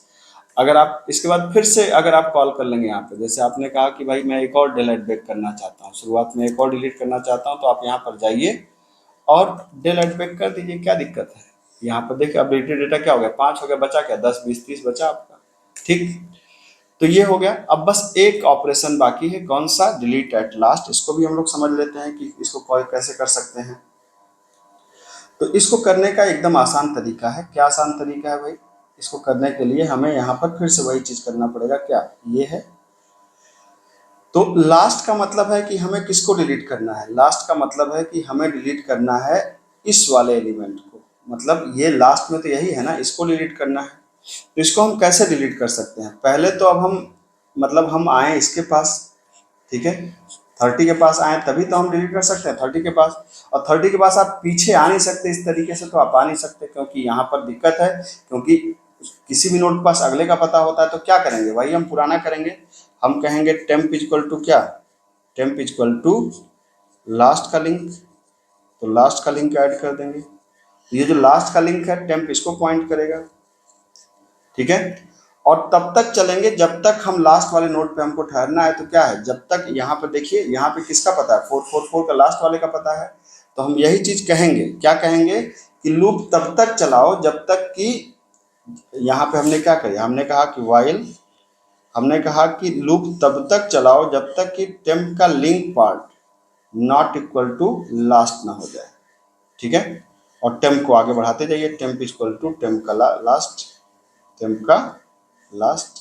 अगर आप इसके बाद फिर से अगर आप कॉल कर लेंगे यहाँ पे, जैसे आपने कहा कि भाई मैं एक और डिलीट बैक करना चाहता हूँ, शुरुआत में एक और डिलीट करना चाहता हूँ, तो आप यहाँ पर जाइए और डिलीट बैक कर दीजिए, क्या दिक्कत है। यहाँ पर देखिए अब डिलीटेड डेटा क्या हो गया, 5 हो गया, बचा क्या 10 20 30 बचा आपका। ठीक, तो ये हो गया। अब बस एक ऑपरेशन बाकी है, कौन सा, डिलीट एट लास्ट। इसको भी हम लोग समझ लेते हैं कि इसको कॉल कैसे कर सकते हैं। तो इसको करने का एकदम आसान तरीका है। क्या आसान तरीका है भाई, इसको करने के लिए हमें यहाँ पर फिर से वही चीज करना पड़ेगा, क्या ये है। तो लास्ट का मतलब है कि हमें किसको डिलीट करना है, लास्ट का मतलब है कि हमें डिलीट करना है इस वाले एलिमेंट को, मतलब ये लास्ट में तो यही है ना, इसको डिलीट करना है। तो इसको हम कैसे डिलीट कर सकते हैं, पहले तो अब हम मतलब हम आए इसके पास। ठीक है, 30 के पास आए तभी तो हम डिलीट कर सकते हैं 30 के पास, और 30 के पास आप पीछे आ नहीं सकते इस तरीके से, तो आप आ नहीं सकते क्योंकि यहाँ पर दिक्कत है, क्योंकि किसी भी नोड के पास अगले का पता होता है। तो क्या करेंगे, वही हम पुराना करेंगे, हम कहेंगे टेम्प इक्वल टू क्या, टेम्प इक्वल टू लास्ट का लिंक, तो लास्ट का लिंक ऐड कर देंगे। तो ये जो लास्ट का लिंक है टेम्प इसको पॉइंट करेगा, ठीक है। और तब तक चलेंगे जब तक हम लास्ट वाले नोड पे हमको ठहरना है। तो क्या है, जब तक यहाँ पे देखिए, यहाँ पे किसका पता है, 444 का लास्ट वाले का पता है। तो हम यही चीज कहेंगे, क्या कहेंगे कि लूप तब तक चलाओ जब तक कि, यहाँ पे हमने क्या किया, हमने कहा कि वाइल, हमने कहा कि लूप तब तक चलाओ जब तक कि टेम्प का link part not equal to last ना हो जाए, ठीक है। और टेम्प को आगे बढ़ाते जाइए, टेम्प इक्वल टू टेम्प का लास्ट, टेम्प का लास्ट,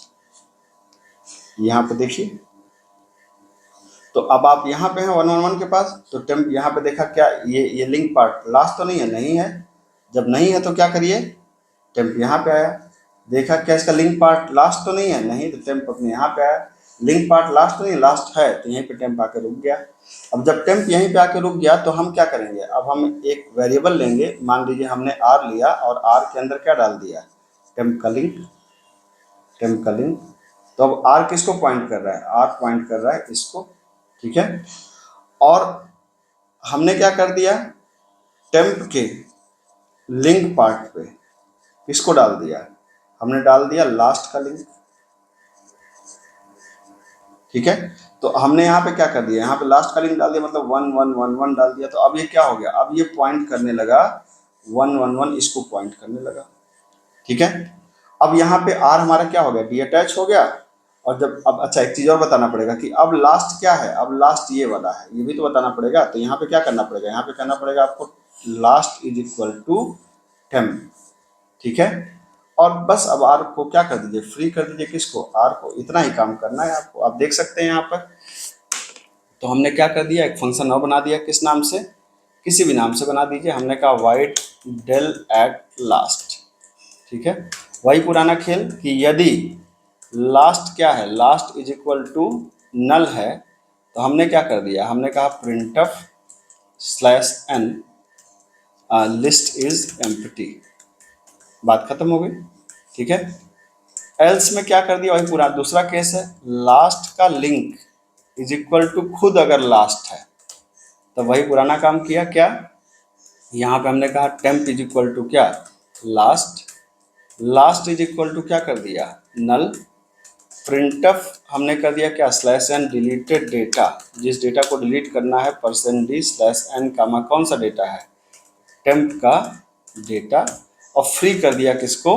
यहाँ पे देखिए। तो अब आप यहाँ पे हैं 111 के पास, तो टेम्प यहाँ पे देखा क्या, ये लिंक पार्ट लास्ट तो नहीं है, नहीं है। जब नहीं है तो क्या करिए, टेम्प यहाँ पे आया, देखा क्या इसका लिंक पार्ट लास्ट तो नहीं है, नहीं, तो टेम्प अपने यहाँ पे आया, लिंक पार्ट लास्ट तो नहीं, लास्ट है, तो यहीं पे टेम्प आके रुक गया। अब जब टेम्प यहीं पे आके रुक गया तो हम क्या करेंगे, अब हम एक वेरिएबल लेंगे, मान लीजिए हमने आर लिया और आर के अंदर क्या डाल दिया, टेम्प का लिंक, टेम्प का लिंक। तो अब आर किसको पॉइंट कर रहा है, आर पॉइंट कर रहा है इसको, ठीक है। और हमने क्या कर दिया, टेम्प के लिंक पार्ट पे किसको डाल दिया, हमने डाल दिया लास्ट का लिंक, ठीक है। तो हमने यहाँ पे क्या कर दिया, यहाँ पे लास्ट का लिंक डाल दिया, मतलब 1111 डाल दिया। तो अब ये क्या हो गया, अब ये पॉइंट करने लगा 111, इसको पॉइंट करने लगा, ठीक है। अब यहाँ पे आर हमारा क्या हो गया, डी अटैच हो गया। और जब, अब अच्छा एक चीज और बताना पड़ेगा कि अब लास्ट क्या है, अब लास्ट ये वाला है, ये भी तो बताना पड़ेगा। तो यहाँ पे क्या करना पड़ेगा, यहाँ पे करना पड़ेगा आपको last is equal to temp, ठीक है। और बस अब आर को क्या कर दीजिए, फ्री कर दीजिए, किसको, आर को। इतना ही काम करना है आपको, आप देख सकते हैं यहाँ पर। तो हमने क्या कर दिया, एक फंक्शन और बना दिया, किस नाम से, किसी भी नाम से बना दीजिए। हमने कहा वाइट डेल एट लास्ट, ठीक है। वही पुराना खेल कि यदि लास्ट क्या है, last is equal to null है, तो हमने क्या कर दिया, हमने कहा printf slash n list is empty, बात खत्म हो गई, ठीक है। एल्स में क्या कर दिया, वही पूरा दूसरा केस है, लास्ट का लिंक इज इक्वल टू खुद अगर लास्ट है, तो वही पुराना काम किया। क्या, यहाँ पे हमने कहा टेम्प इज इक्वल टू क्या, last, last is equal to क्या कर दिया, नल। प्रिंटफ हमने कर दिया क्या, स्लैश एन डिलीटेड डेटा, जिस डेटा को डिलीट करना है percent d slash n comma, कौन सा डेटा है, टेम्प का डेटा। और फ्री कर दिया किसको,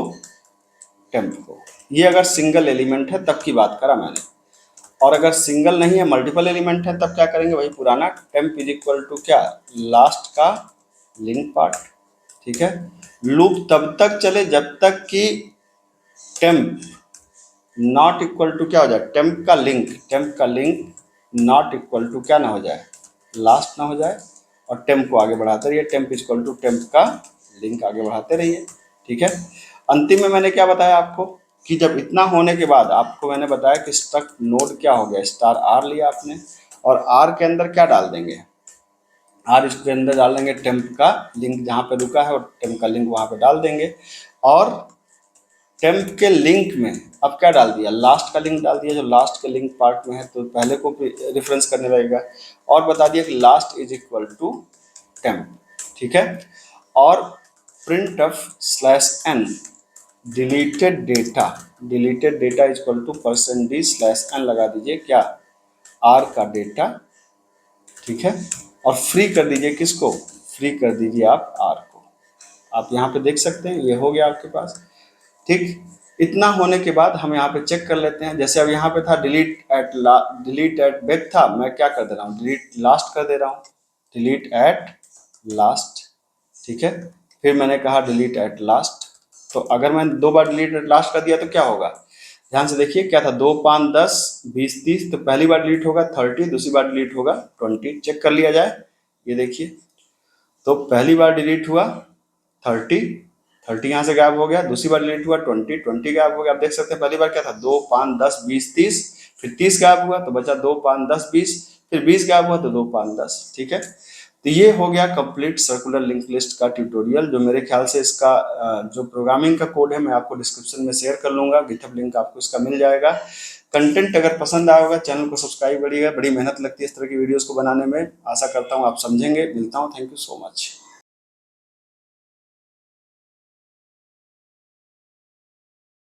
टेम्प को। ये अगर सिंगल एलिमेंट है तब की बात करा मैंने, और अगर सिंगल नहीं है, मल्टीपल एलिमेंट है, तब क्या करेंगे, वही पुराना, टेम्प इज इक्वल टू क्या, लास्ट का लिंक पार्ट, ठीक है। लूप तब तक चले जब तक कि टेम्प नॉट इक्वल टू क्या हो जाए, टेम्प का लिंक, टेम्प का लिंक नॉट इक्वल टू क्या ना हो जाए, लास्ट ना हो जाए। और टेम्प को आगे बढ़ाते रहिए, टेम्प इक्वल टू टेम्प का लिंक आगे बढ़ाते रहिए, ठीक है। अंतिम में मैंने क्या बताया आपको कि जब इतना होने के बाद आपको मैंने बताया कि स्ट्रक्ट नोड क्या हो गया, स्टार आर लिया आपने, और आर के अंदर क्या डाल देंगे, आर इसके अंदर डाल देंगे टेम्प का लिंक, जहाँ पे रुका है, और टेम्प का लिंक वहाँ पे डाल देंगे। और टेम्प के लिंक में अब क्या डाल दिया, लास्ट का लिंक डाल दिया, जो लास्ट के लिंक पार्ट में है, तो पहले को रेफरेंस करने लगेगा। और बता दिया कि last is equal to temp, ठीक है। और printf slash n deleted data, deleted data is equal to percent d slash n लगा दीजिए क्या, आर का डेटा, ठीक है। और फ्री कर दीजिए किसको, फ्री कर दीजिए आप आर को। आप यहाँ पे देख सकते हैं ये हो गया आपके पास, ठीक। इतना होने के बाद हम यहाँ पे चेक कर लेते हैं, जैसे अब यहाँ पे था डिलीट एट बेक था, मैं क्या कर दे रहा हूँ, डिलीट लास्ट कर दे रहा हूँ, डिलीट एट लास्ट, ठीक है। फिर मैंने कहा डिलीट एट लास्ट। तो अगर मैं 2 बार डिलीट एट लास्ट कर दिया तो क्या होगा, ध्यान से देखिए क्या था, 2 5 10 20 30, तो पहली बार डिलीट होगा 30, दूसरी बार डिलीट होगा 20, चेक कर लिया जाए। ये देखिए, तो पहली बार डिलीट हुआ 30, 30 यहाँ से गायब हो गया, दूसरी बार डिलीट हुआ 20, 20 गायब हो गया। आप देख सकते हैं पहली बार क्या था, 2 5 10 20 30, फिर 30 गायब हुआ, तो बचा 2 5 10 20, फिर 20 गैप हुआ तो 2 5 10। ठीक है, तो ये हो गया कंप्लीट सर्कुलर लिंक लिस्ट का ट्यूटोरियल, जो मेरे ख्याल से इसका जो प्रोग्रामिंग का कोड है मैं आपको डिस्क्रिप्शन में शेयर कर लूंगा, गिटहब लिंक आपको इसका मिल जाएगा। कंटेंट अगर पसंद आया होगा चैनल को सब्सक्राइब करिएगा, बड़ी मेहनत लगती है इस तरह की वीडियोस को बनाने में। आशा करता हूँ आप समझेंगे। मिलता हूँ, थैंक यू सो मच।